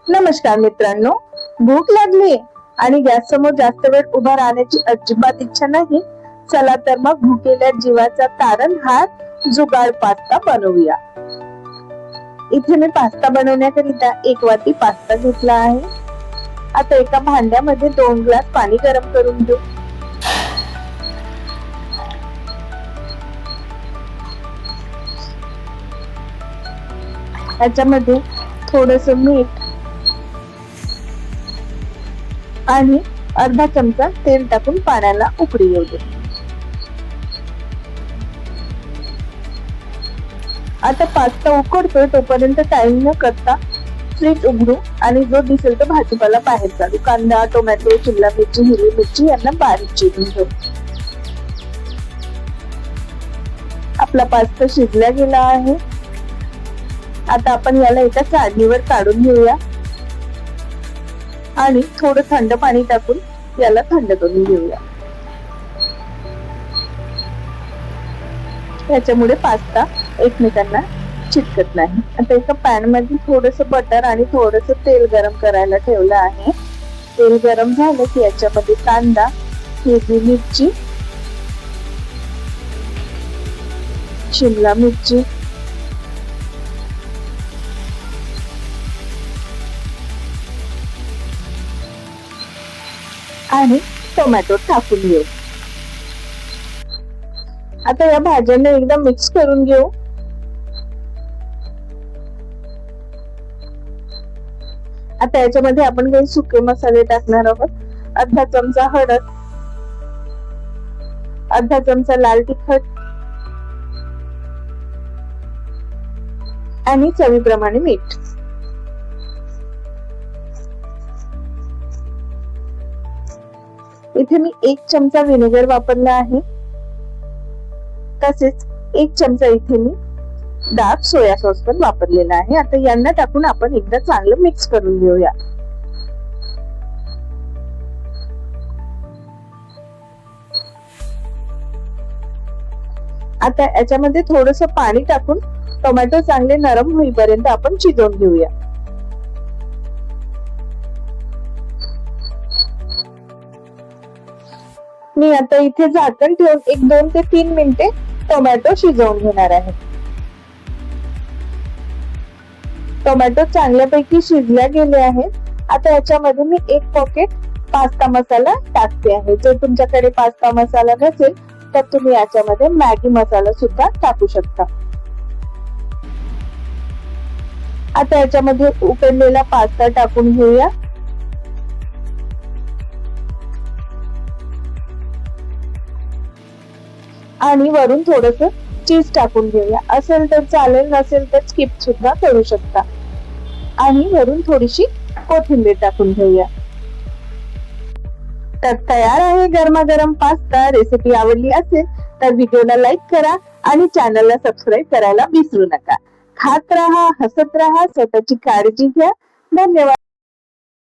नमस्कार मित्रांनो, भूक लागली आणि गॅस समोर जास्त वेळ उभा राहण्याची अजिबात इच्छा नाही. चला तर मग भुकेल्या जीवाचा तारणहार जुगाड पास्ता बनवूया. इथे मी पास्ता बनवण्याकरिता 1 वाटी पास्ता घेतला आहे. आता एका भांड्यामध्ये 2 ग्लास पाणी गरम करून घेऊ. याच्यामध्ये थोडस मीठ आणि अर्धा चमचा तेल टाकून पाण्याला उकळी येऊ दे. आता पास्ता उकडतोय तोपर्यंत टाइम न करता फ्रीज उघडू आणि जो दिसेल तो भाजीपाला बाहेर काढू. कांदा, टोमॅटो, शिमला मिरची, हिरवी मिरची यांना बारीक चिरून घेऊ. आपला पास्ता शिजला गेला आहे. आता आपण याला एका चाळणीवर काढून घेऊया आणि थोडं थंड पाणी टाकून याला थंड करून घेऊया. याच्यामुळे पास्ता एकमेकांना चिटकत नाही. आता एका पॅन मध्ये थोडस बटर आणि थोडस तेल गरम करायला ठेवलं आहे. तेल गरम झालं की याच्यामध्ये कांदा, हिरवी मिरची, शिमला मिरची, आणि टोमॅटो टाकून घेऊ. आता या भाज्यांना एकदा मिक्स करून घेऊ. आता याच्यामध्ये आपण काही सुके मसाले टाकणार आहोत. अर्धा चमचा हळद, अर्धा चमचा लाल तिखट आणि चवीप्रमाणे मीठ. इथे मी 1 चमचा व्हिनेगर वापरला आहे. तसेच 1 चमचा इथे मी डार्क सोया सॉस पण वापरलेला आहे. आता यांना टाकून आपण एकदा चांगलं मिक्स करून घेऊया. आता याच्यामध्ये थोडस पाणी टाकून टोमॅटो चांगले नरम होईपर्यंत आपण शिजवून घेऊया. मी आता इथे झाकण ठेवून 1-2 ते 3 मिनिटे टोमॅटो शिजवून घेणार आहे. टोमॅटो चांगल्यापैकी शिजल्या गेले आहेत. आता याच्यामध्ये मी 1 पॉकेट पास्ता मसाला टाकते आहे. जर तुमच्याकडे पास्ता मसाला नसेल तर तुम्ही याच्यामध्ये मॅगी मसाला सुद्धा टाकू शकता. आता याच्यामध्ये उकडलेला पास्ता टाकून घेऊया. आणि वरून थोडस चीज टाकून घेऊया. असेल तर चालेल, नसेल तर स्किप सुद्धा करू शकता. आणि वरून थोडीशी कोथिंबीर टाकून घेऊया. तर तयार आहे गरमागरम पास्ता. रेसिपी आवडली असेल तर व्हिडिओला लाईक करा आणि चॅनलला सबस्क्राईब करायला विसरू नका. खात राहा, हसत राहा, स्वतःची काळजी घ्या. धन्यवाद.